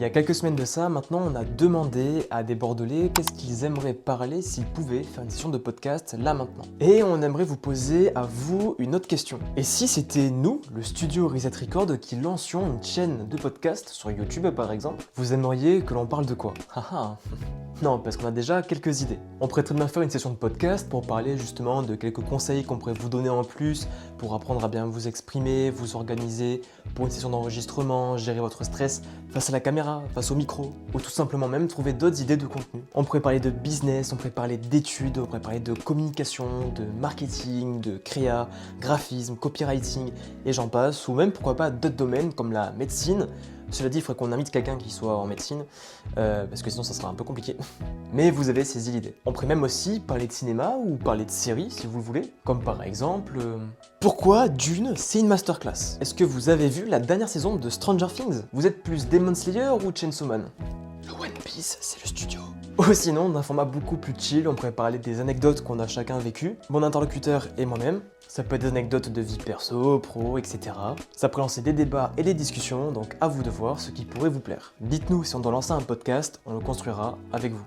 Il y a quelques semaines de ça, maintenant, on a demandé à des Bordelais qu'est-ce qu'ils aimeraient parler s'ils pouvaient faire une session de podcast là maintenant. Et on aimerait vous poser à vous une autre question. Et si c'était nous, le studio Reset Record, qui lancions une chaîne de podcast sur YouTube par exemple, vous aimeriez que l'on parle de quoi? Haha. Non, parce qu'on a déjà quelques idées. On pourrait très bien faire une session de podcast pour parler justement de quelques conseils qu'on pourrait vous donner en plus pour apprendre à bien vous exprimer, vous organiser pour une session d'enregistrement, gérer votre stress face à la caméra, face au micro, ou tout simplement même trouver d'autres idées de contenu. On pourrait parler de business, on pourrait parler d'études, on pourrait parler de communication, de marketing, de créa, graphisme, copywriting, et j'en passe, ou même pourquoi pas d'autres domaines comme la médecine. Cela dit, il faudrait qu'on invite quelqu'un qui soit en médecine, parce que sinon ça sera un peu compliqué. Mais vous avez saisi l'idée. On pourrait même aussi parler de cinéma ou parler de séries si vous le voulez. Comme par exemple, pourquoi Dune c'est une masterclass? Est-ce que vous avez vu la dernière saison de Stranger Things? Vous êtes plus Demon Slayer ou Chainsaw Man? Le One Piece, c'est le studio. Ou sinon, d'un format beaucoup plus chill, on pourrait parler des anecdotes qu'on a chacun vécues, mon interlocuteur et moi-même. Ça peut être des anecdotes de vie perso, pro, etc. Ça peut lancer des débats et des discussions, donc à vous de voir ce qui pourrait vous plaire. Dites-nous si on doit lancer un podcast, on le construira avec vous.